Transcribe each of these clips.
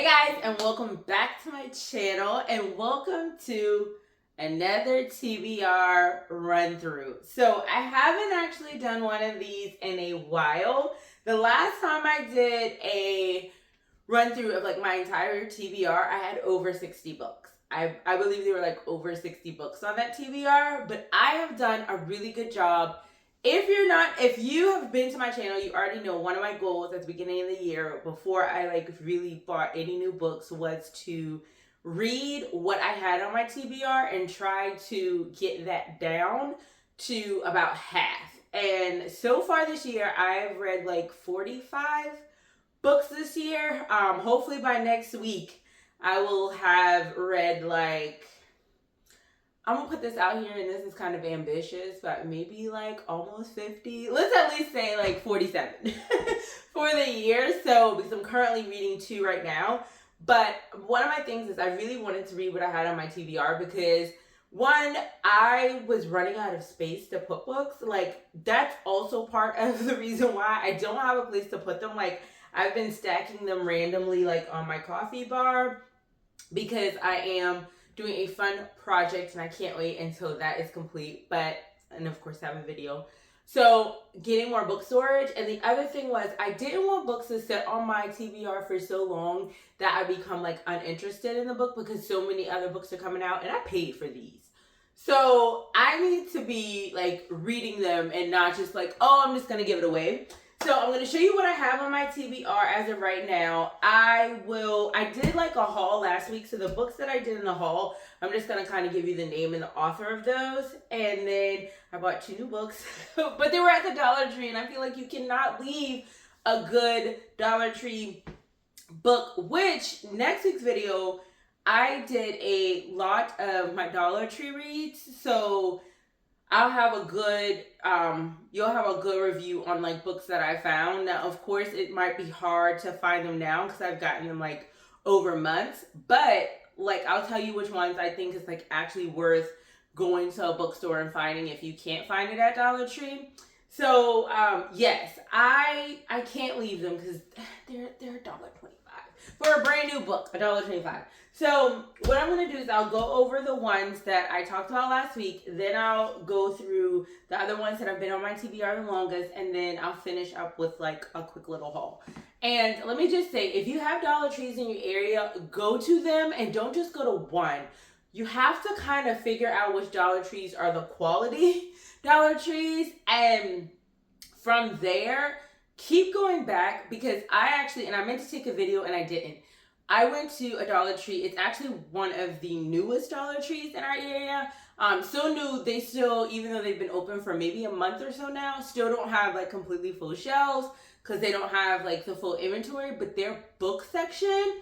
Hey guys, and welcome back to my channel, and welcome to another TBR run through. So I haven't actually done one of these in a while. The last time I did a run through of like my entire TBR, I had over 60 books. I believe there were like over 60 books on that TBR, but I have done a really good job. If you have been to my channel, you already know one of my goals at the beginning of the year before I like really bought any new books was to read what I had on my TBR and try to get that down to about half. And so far this year, I've read like 45 books this year. Hopefully by next week, I will have read like, I'm gonna put this out here, and this is kind of ambitious, but maybe like almost 50. Let's at least say like 47 for the year. So, because I'm currently reading 2 right now. But one of my things is I really wanted to read what I had on my TBR because one, I was running out of space to put books. Like, that's also part of the reason why I don't have a place to put them. Like, I've been stacking them randomly, like on my coffee bar, because I am doing a fun project and I can't wait until that is complete. And of course, have a video. So, getting more book storage. And the other thing was, I didn't want books to sit on my TBR for so long that I become like uninterested in the book because so many other books are coming out and I paid for these. So, I need to be like reading them and not just like, oh, I'm just going to give it away. So I'm going to show you what I have on my TBR as of right now. I did like a haul last week. So the books that I did in the haul, I'm just going to kind of give you the name and the author of those. And then I bought 2 new books, but they were at the Dollar Tree. And I feel like you cannot leave a good Dollar Tree book, which next week's video, I did a lot of my Dollar Tree reads. So I'll have a good, you'll have a good review on like books that I found. Now, of course, it might be hard to find them now because I've gotten them like over months, but like I'll tell you which ones I think is like actually worth going to a bookstore and finding if you can't find it at Dollar Tree. So, yes, I can't leave them because they're $1.25 for a brand new book, $1.25. So what I'm going to do is I'll go over the ones that I talked about last week. Then I'll go through the other ones that have been on my TBR the longest. And then I'll finish up with like a quick little haul. And let me just say, if you have Dollar Trees in your area, go to them and don't just go to one. You have to kind of figure out which Dollar Trees are the quality Dollar Trees. And from there, keep going back because I meant to take a video and I didn't. I went to a Dollar Tree. It's actually one of the newest Dollar Trees in our area. So new, they still, even though they've been open for maybe a month or so now, still don't have like completely full shelves because they don't have like the full inventory, but their book section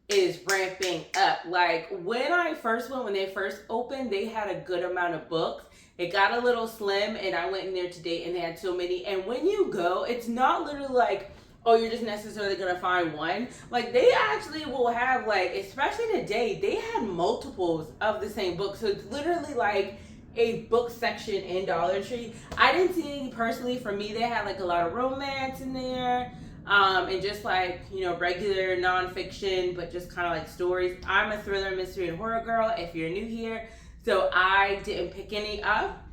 is ramping up. Like when they first opened, they had a good amount of books. It got a little slim and I went in there today and they had so many. And when you go, it's not literally like, oh, you're just necessarily going to find one. Like, they actually will have, like, especially today, they had multiples of the same book. So, it's literally, like, a book section in Dollar Tree. I didn't see any personally. For me, they had, like, a lot of romance in there. And just, like, you know, regular nonfiction, but just kind of, like, stories. I'm a thriller, mystery, and horror girl, if you're new here. So, I didn't pick any up.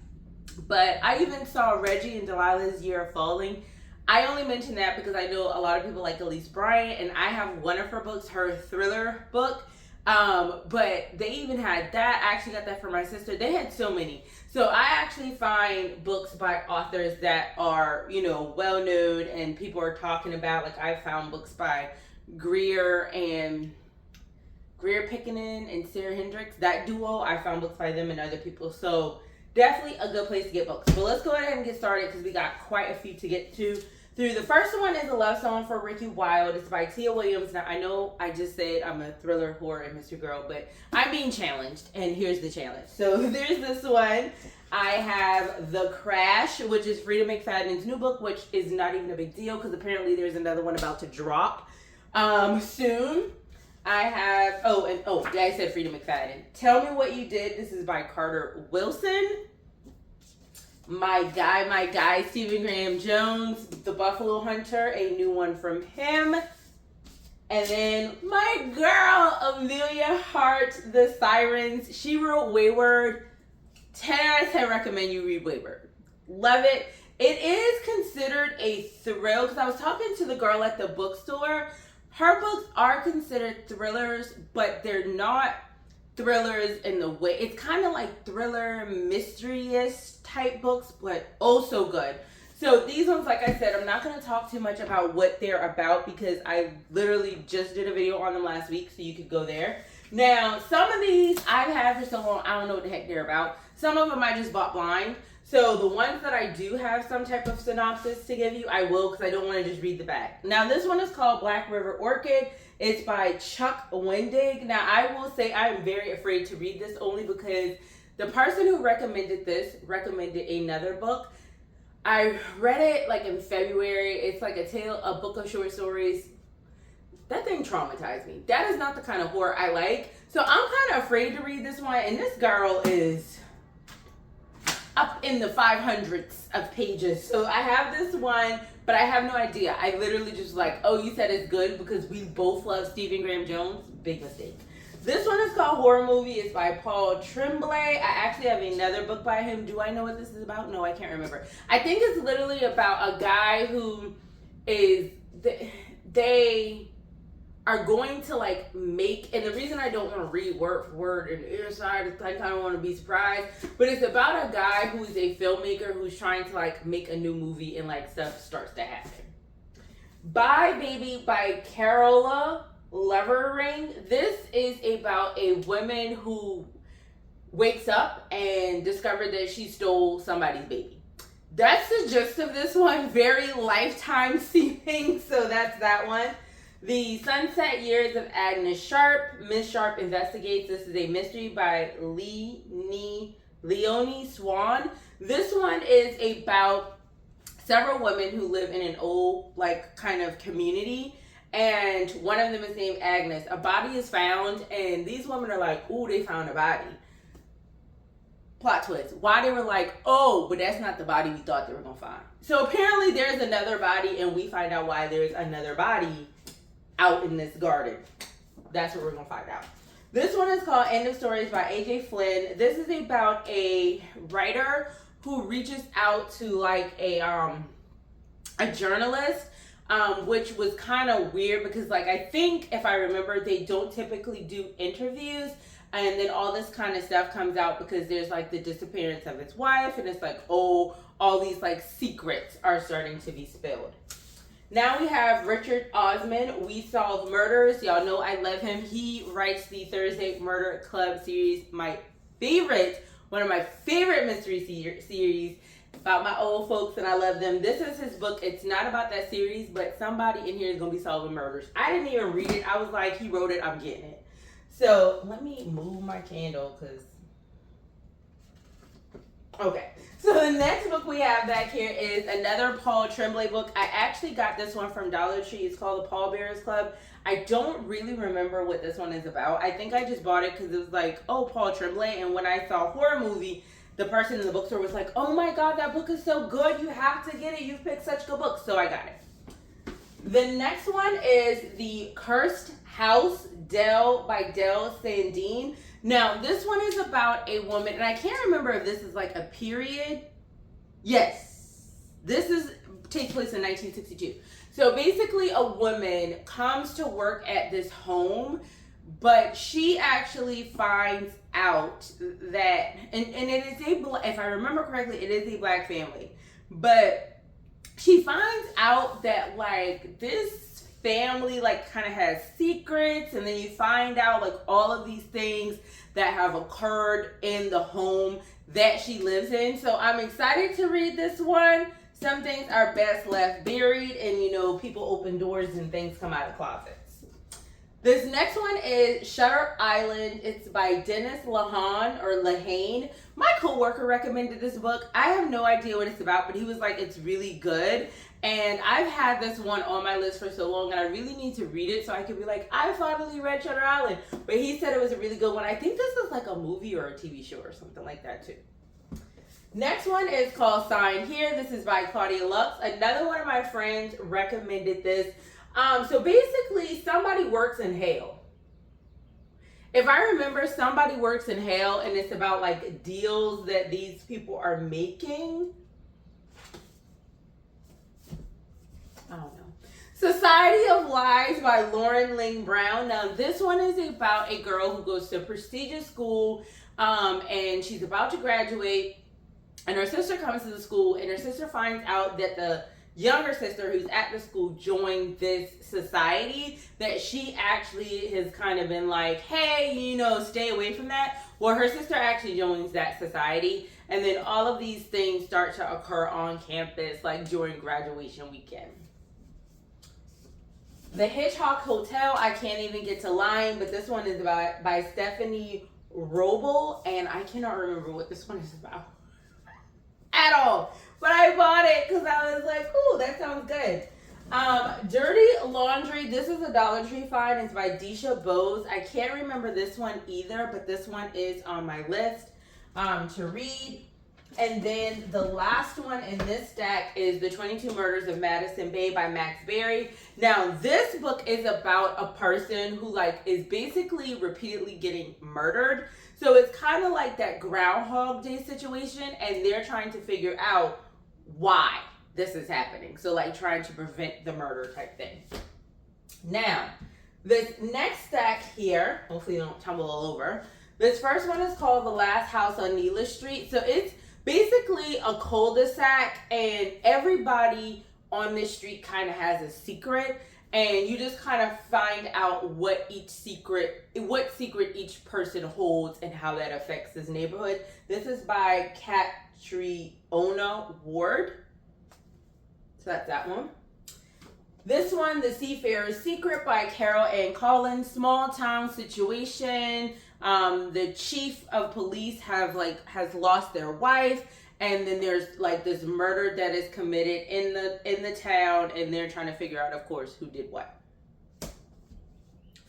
But I even saw Reggie and Delilah's Year of Falling. I only mention that because I know a lot of people like Elise Bryant, and I have one of her books, her thriller book. But they even had that. I actually got that for my sister. They had so many. So I actually find books by authors that are, you know, well known and people are talking about. Like I found books by Greer Pickenen and Sarah Hendricks. That duo, I found books by them and other people. So definitely a good place to get books. But let's go ahead and get started because we got quite a few to get to. The first one is A Love Song for Ricky Wilde. It's by Tia Williams. Now, I know I just said I'm a thriller, horror, and mystery girl, but I'm being challenged, and here's the challenge. So there's this one. I have The Crash, which is Frida McFadden's new book, which is not even a big deal because apparently there's another one about to drop soon. I have, yeah, I said Frida McFadden. Tell Me What You Did. This is by Carter Wilson. My guy, Stephen Graham Jones, The Buffalo Hunter, a new one from him. And then my girl, Amelia Hart, The Sirens. She wrote Wayward. 10 out of 10 recommend you read Wayward. Love it. It is considered a thrill because I was talking to the girl at the bookstore. Her books are considered thrillers, but they're not thrillers in the way. It's kind of like thriller, mysterious type books, but oh so good. So these ones, like I said, I'm not going to talk too much about what they're about because I literally just did a video on them last week, so you could go there. Now, some of these I've had for so long, I don't know what the heck they're about. Some of them I just bought blind. So the ones that I do have some type of synopsis to give you, I will because I don't want to just read the back. Now, this one is called Black River Orchid. It's by Chuck Wendig. Now, I will say I'm very afraid to read this only because the person who recommended this recommended another book. I read it like in February. It's like a book of short stories. That thing traumatized me. That is not the kind of horror I like. So I'm kind of afraid to read this one. And this girl is up in the 500s of pages. So I have this one, but I have no idea. I literally just like, oh, you said it's good because we both love Stephen Graham Jones. Big mistake. This one is called Horror Movie. It's by Paul Tremblay. I actually have another book by him. Do I know what this is about? No, I can't remember. I think it's literally about a guy who is, they are going to like make, and the reason I don't want to read word for word and inside is I kind of want to be surprised, but it's about a guy who's a filmmaker who's trying to like make a new movie and like stuff starts to happen. Bye Baby by Carola Levering. This is about a woman who wakes up and discovered that she stole somebody's baby. That's the gist of this one. Very Lifetime seeming, so that's that one. The Sunset Years of Agnes Sharp. Miss Sharp Investigates. This is a mystery by Leonie Swan. This one is about several women who live in an old, like, kind of community. And one of them is named Agnes. A body is found, and these women are like, ooh, they found a body. Plot twist. Why they were like, oh, but that's not the body we thought they were going to find. So apparently there's another body, and we find out why there's another body out in this garden. That's what we're going to find out. This one is called End of Stories by A.J. Flynn. This is about a writer who reaches out to like a journalist, which was kind of weird because like I think if I remember they don't typically do interviews, and then all this kind of stuff comes out because there's like the disappearance of his wife, and it's like, oh, all these like secrets are starting to be spilled. Now we have Richard Osman, We Solve Murders. Y'all know I love him. He writes the Thursday Murder Club series, one of my favorite mystery series about my old folks, and I love them. This is his book. It's not about that series, but somebody in here is going to be solving murders. I didn't even read it. I was like, he wrote it, I'm getting it. So let me move my candle because... Okay. So the next book we have back here is another Paul Tremblay book. I actually got this one from Dollar Tree. It's called The Paul Bearers Club. I don't really remember what this one is about. I think I just bought it because it was like, oh, Paul Tremblay. And when I saw Horror Movie, the person in the bookstore was like, oh my God, that book is so good. You have to get it. You've picked such good books. So I got it. The next one is The Cursed House, by Del Sandine. Now, this one is about a woman, and I can't remember if this is like a period. Yes, this takes place in 1962. So basically a woman comes to work at this home, but she actually finds out that, and it is if I remember correctly, it is a black family, but she finds out that like this family like kind of has secrets, and then you find out like all of these things that have occurred in the home that she lives in. So I'm excited to read this one. Some things are best left buried, and you know, people open doors and things come out of closets. This next one is Shutter Island. It's by Dennis Lehane. My coworker recommended this book. I have no idea what it's about, but he was like, it's really good. And I've had this one on my list for so long, and I really need to read it so I can be like, I finally read Shutter Island. But he said it was a really good one. I think this is like a movie or a TV show or something like that too. Next one is called Sign Here. This is by Claudia Lux. Another one of my friends recommended this. So basically, somebody works in hell. If I remember, somebody works in hell, and it's about like deals that these people are making. I don't know. Society of Lies by Lauren Lane Brown. Now, this one is about a girl who goes to a prestigious school, and she's about to graduate, and her sister comes to the school, and her sister finds out that the younger sister who's at the school joined this society that she actually has kind of been like, hey, you know, stay away from that. Well, her sister actually joins that society, and then all of these things start to occur on campus, like during graduation weekend. The Hitchcock Hotel, I can't even get to line, but this one is by Stephanie Roble, and I cannot remember what this one is about at all. But I bought it because I was like, ooh, that sounds good. Dirty Laundry, this is a Dollar Tree find. It's by Deisha Bose. I can't remember this one either, but this one is on my list to read. And then the last one in this stack is The 22 Murders of Madison Bay by Max Berry. Now, this book is about a person who like is basically repeatedly getting murdered. So it's kind of like that Groundhog Day situation, and they're trying to figure out why this is happening. So like trying to prevent the murder type thing. Now, this next stack here, hopefully you don't tumble all over. This first one is called The Last House on Neela Street. So it's basically a cul-de-sac, and everybody on this street kind of has a secret, and you just kind of find out what secret each person holds and how that affects this neighborhood. This is by Catriona Ward. So that's that one. This one, The Seafarer's Secret by Carol Ann Collins. Small town situation. The chief of police has lost their wife, and then there's like this murder that is committed in the town, and they're trying to figure out, of course, who did what.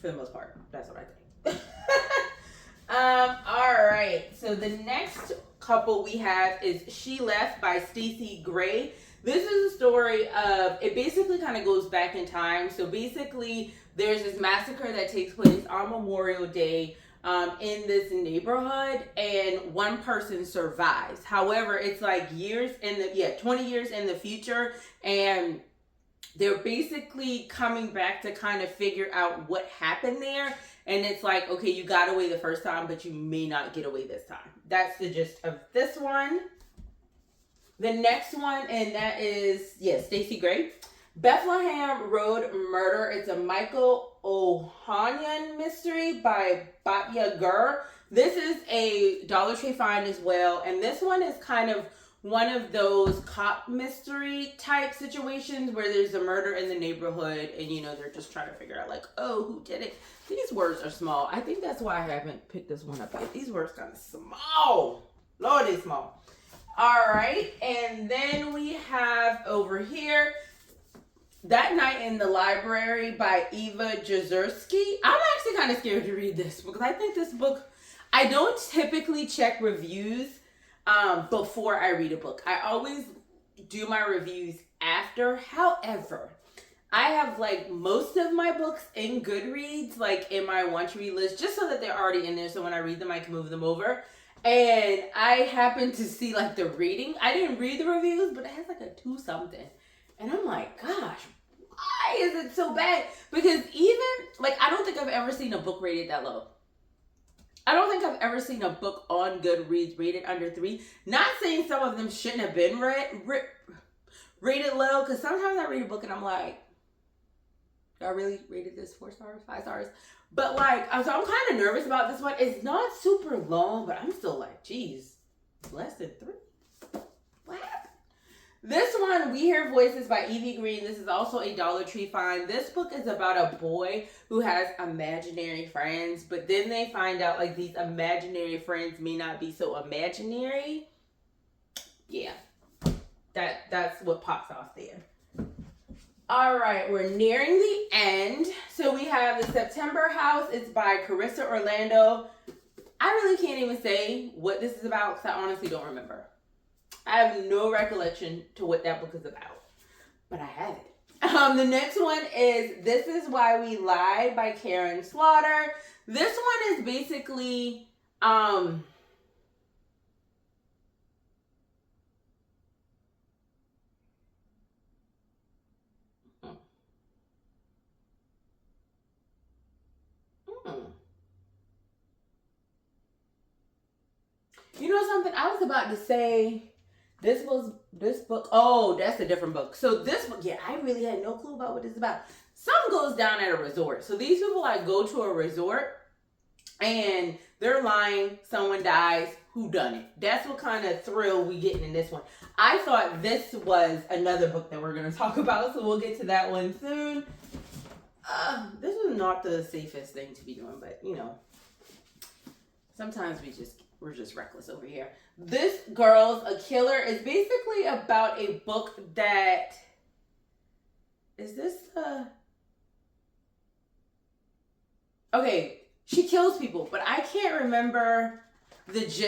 For the most part, that's what I think. All right. So the next couple we have is She Left by Stacey Gray. This is a story of, it basically kind of goes back in time. So basically, there's this massacre that takes place on Memorial Day in this neighborhood, and one person survives. However, it's like 20 years in the future, and they're basically coming back to kind of figure out what happened there. And it's like, okay, you got away the first time, but you may not get away this time. That's the gist of this one. The next one, and that is, Stacey Gray. Bethlehem Road Murder. It's a Michael Ohanian mystery by Batya Gur. This is a Dollar Tree find as well. And this one is kind of one of those cop mystery type situations where there's a murder in the neighborhood, and they're just trying to figure out like, oh, who did it? These words are small. I think that's why I haven't picked this one up yet. These words kind of small. Lord, they small. All right. And then we have over here That Night in the Library by Eva Jezierski. I'm actually kind of scared to read this because I think this book, I don't typically check reviews before I read a book. I always do my reviews after. However, I have like most of my books in Goodreads, like in my want to read list, just so that they're already in there. So when I read them, I can move them over. And I happened to see like the rating. I didn't read the reviews, but it has like a 2 something. And I'm like, gosh, why is it so bad? Because even, like, I don't think I've ever seen a book rated that low. I don't think I've ever seen a book on Goodreads rated under 3. Not saying some of them shouldn't have been rated low, because sometimes I read a book and I'm like, I really rated this 4 stars, 5 stars. But like, so I'm kind of nervous about this one. It's not super long, but I'm still like, geez, less than 3. What happened? This one, We Hear Voices by Evie Green. This is also a Dollar Tree find. This book is about a boy who has imaginary friends, but then they find out like these imaginary friends may not be so imaginary. Yeah, that's what pops off there. All right, we're nearing the end. So we have The September House. It's by Carissa Orlando. I really can't even say what this is about because I honestly don't remember. I have no recollection to what that book is about, but I have it. The next one is This Is Why We Lie by Karen Slaughter. This one is basically you know something? I was about to say this book. Oh, that's a different book. So this book, yeah, I really had no clue about what it's about. Something goes down at a resort. So these people like go to a resort and they're lying, someone dies, who done it? That's what kind of thrill we getting in this one. I thought this was another book that we're going to talk about, so we'll get to that one soon. This was not the safest thing to be doing, but you know, sometimes we're just reckless over here. This Girl's a Killer is basically about a book that is this okay, she kills people, but I can't remember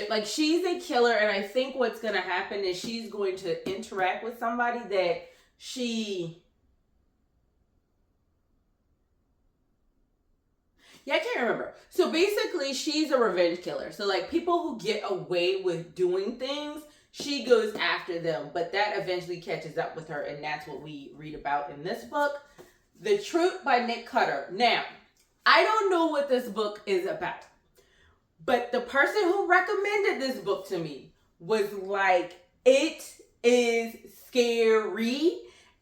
like she's a killer, and I think what's gonna happen is she's going to interact with somebody that I can't remember. So basically, she's a revenge killer. So like people who get away with doing things, she goes after them. But that eventually catches up with her, and that's what we read about in this book. The Truth by Nick Cutter. Now, I don't know what this book is about, but the person who recommended this book to me was like, it is scary.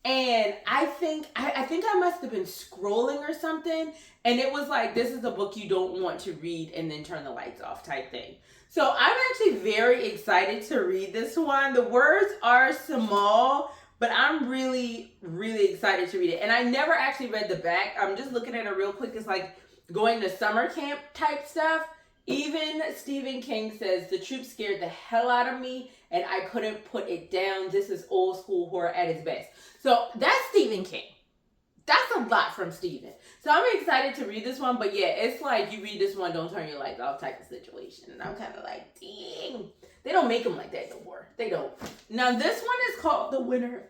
And I think I must have been scrolling or something, and it was like, this is a book you don't want to read and then turn the lights off type thing. So I'm actually very excited to read this one. The words are small, but I'm really, really excited to read it. And I never actually read the back. I'm just looking at it real quick. It's like going to summer camp type stuff. Even Stephen King says, the truth scared the hell out of me and I couldn't put it down. This is old school horror at its best. So that's Stephen King. That's a lot from Stephen. So I'm excited to read this one. But yeah, it's like you read this one, don't turn your lights off type of situation. And I'm kind of like, dang. They don't make them like that no more. They don't. Now this one is called The Winner.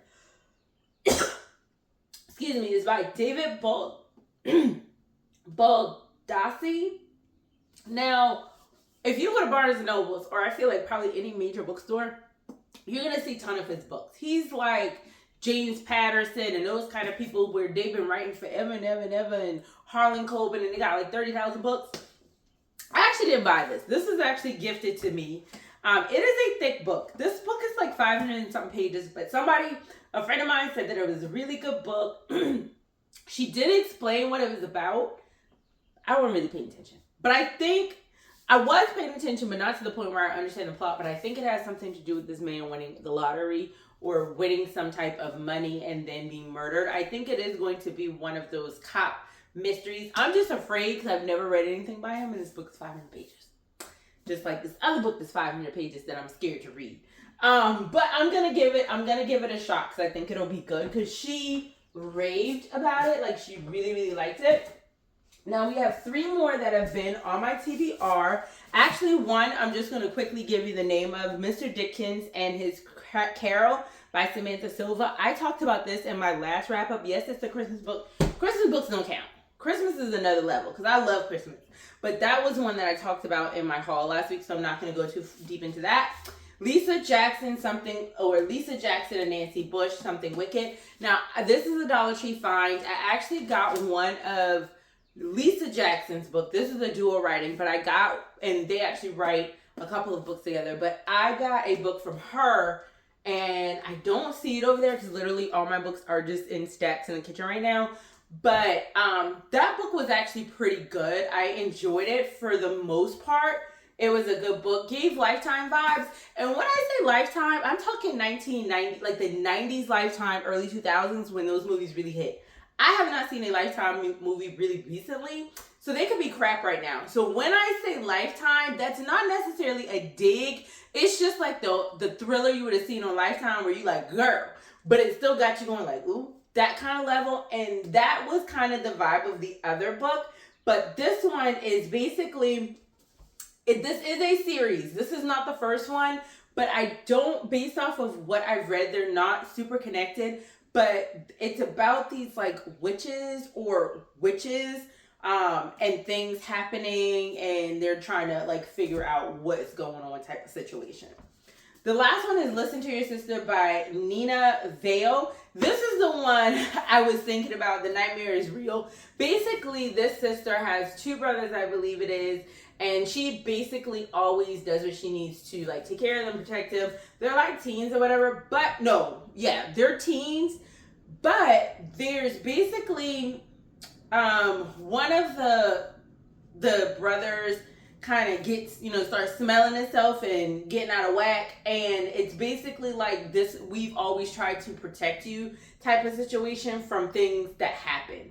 Excuse me. It's by David Baldassi. Now, if you go to Barnes and Nobles, or I feel like probably any major bookstore, you're going to see a ton of his books. He's like James Patterson and those kind of people where they've been writing forever and ever and ever, and Harlan Coben, and they got like 30,000 books. I actually didn't buy this. This is actually gifted to me. It is a thick book. This book is like 500 and something pages, but a friend of mine said that it was a really good book. She did explain what it was about. I wasn't really paying attention. But I think I was paying attention, but not to the point where I understand the plot. But I think it has something to do with this man winning the lottery or winning some type of money and then being murdered. I think it is going to be one of those cop mysteries. I'm just afraid because I've never read anything by him, and this book is 500 pages. Just like this other book that's 500 pages that I'm scared to read. But I'm gonna give it a shot because I think it'll be good, because she raved about it. Like, she really, really liked it. Now we have 3 more that have been on my TBR. Actually, one I'm just going to quickly give you the name of, Mr. Dickens and His Carol by Samantha Silva. I talked about this in my last wrap up. Yes, it's a Christmas book. Christmas books don't count. Christmas is another level because I love Christmas. But that was one that I talked about in my haul last week, so I'm not going to go too deep into that. Lisa Jackson and Nancy Bush, Something Wicked. Now, this is a Dollar Tree find. I actually got one of Lisa Jackson's book. This is a dual writing, but and they actually write a couple of books together, but I got a book from her, and I don't see it over there because literally all my books are just in stacks in the kitchen right now. But that book was actually pretty good. I enjoyed it for the most part. It was a good book. Gave Lifetime vibes. And when I say Lifetime, I'm talking 1990, like the 90s Lifetime, early 2000s, when those movies really hit. I have not seen a Lifetime movie really recently, so they could be crap right now. So when I say Lifetime, that's not necessarily a dig. It's just like the thriller you would have seen on Lifetime where you like, girl, but it still got you going like, ooh, that kind of level. And that was kind of the vibe of the other book. But this one is basically, this is a series. This is not the first one, but based off of what I've read, they're not super connected. but it's about these like witches and things happening, and they're trying to like figure out what's going on type of situation. The last one is Listen to Your Sister by Nina Vale. This is the one I was thinking about. The Nightmare is Real. Basically, this sister has two brothers, I believe it is, and she basically always does what she needs to, like take care of them, protect them. They're like teens or whatever, but no, yeah, they're teens, but there's basically one of the brothers kind of gets, starts smelling itself and getting out of whack, and it's basically like this we've always tried to protect you type of situation from things that happen.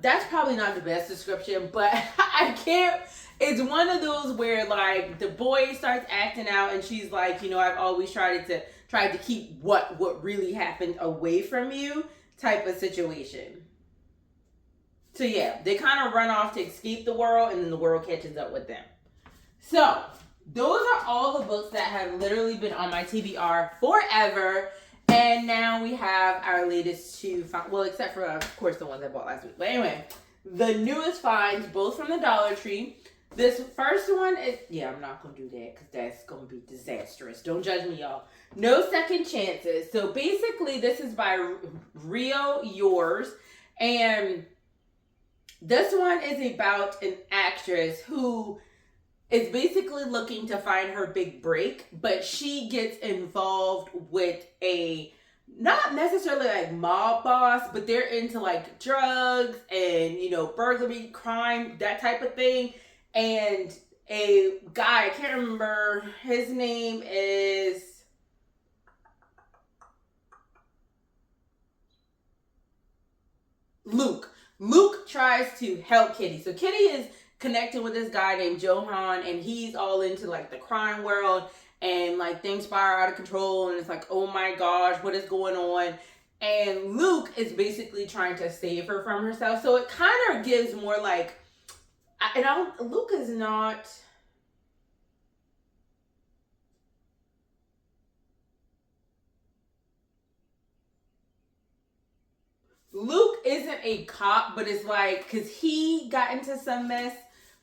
That's probably not the best description, but I can't. It's one of those where like the boy starts acting out and she's like, I've always tried to keep what really happened away from you type of situation. So yeah, they kind of run off to escape the world, and then the world catches up with them. So those are all the books that have literally been on my TBR forever. And now we have our latest two, well, except for, of course, the ones I bought last week. But anyway, the newest finds, both from the Dollar Tree. This first one is, yeah, I'm not going to do that because that's going to be disastrous. Don't judge me, y'all. No Second Chances. So basically, this is by Rio Yours. And this one is about an actress who is basically looking to find her big break, but she gets involved with a, not necessarily like mob boss, but they're into like drugs and, burglary, crime, that type of thing. And a guy, I can't remember, his name is Luke. Luke tries to help Kitty. So Kitty is connected with this guy named Johan, and he's all into like the crime world, and like things spiral out of control, and it's like, oh my gosh, what is going on? And Luke is basically trying to save her from herself. So it kind of gives more like, Luke is not, Luke isn't a cop, but it's like, because he got into some mess,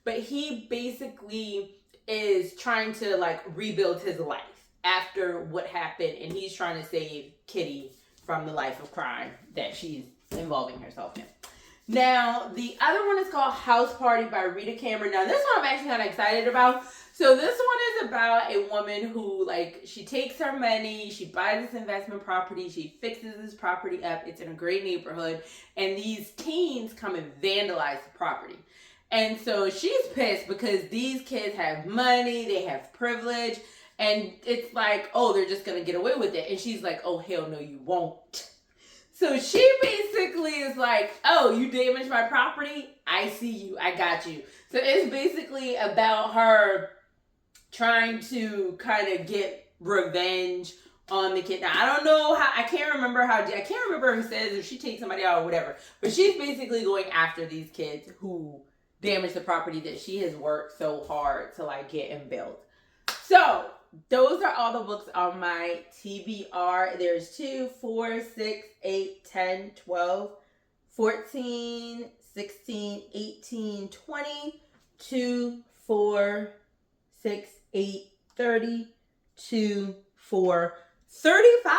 but he basically is trying to like rebuild his life after what happened, and he's trying to save Kitty from the life of crime that she's involving herself in. Now, the other one is called House Party by Rita Cameron. Now, this one I'm actually kind of excited about. So this one is about a woman who, like, she takes her money, she buys this investment property, she fixes this property up. It's in a great neighborhood, and these teens come and vandalize the property. And so she's pissed because these kids have money, they have privilege, and it's like, oh, they're just going to get away with it. And she's like, oh, hell no, you won't. So she basically is like, oh, you damaged my property? I see you. I got you. So it's basically about her trying to kind of get revenge on the kid. Now, I don't know how, I can't remember if it says if she takes somebody out or whatever, but she's basically going after these kids who damaged the property that she has worked so hard to like get and build. So those are all the books on my TBR. There's 2, 4, 6, 8, 10, 12, 14, 16, 18, 20, 2, 4, 6, 8, 30, 2, 4, 35.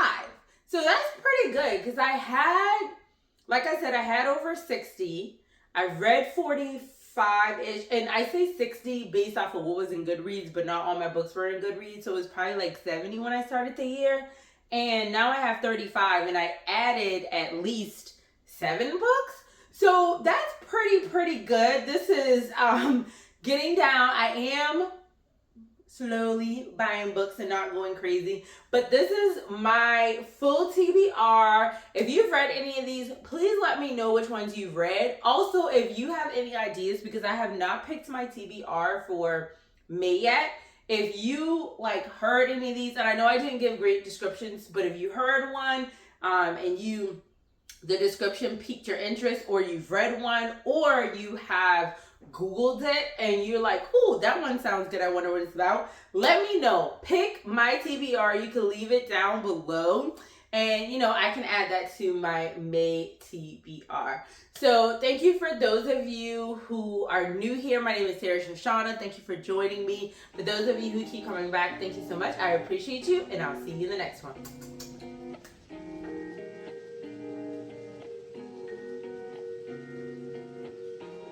So that's pretty good because I had, like I said, I had over 60. I read 45-ish, and I say 60 based off of what was in Goodreads, but not all my books were in Goodreads, so it was probably like 70 when I started the year. And now I have 35, and I added at least 7 books. So that's pretty good. This is getting down. I am slowly buying books and not going crazy, but this is my full TBR. If you've read any of these, please let me know which ones you've read. Also, if you have any ideas, because I have not picked my TBR for May yet. If you like heard any of these, and I know I didn't give great descriptions, but if you heard one and the description piqued your interest, or you've read one, or you have Googled it and you're like, oh, that one sounds good, I wonder what it's about, let me know. Pick my TBR. You can leave it down below. And, you know, I can add that to my May TBR. So thank you for those of you who are new here. My name is Sho'Shanna. Thank you for joining me. For those of you who keep coming back, thank you so much. I appreciate you, and I'll see you in the next one.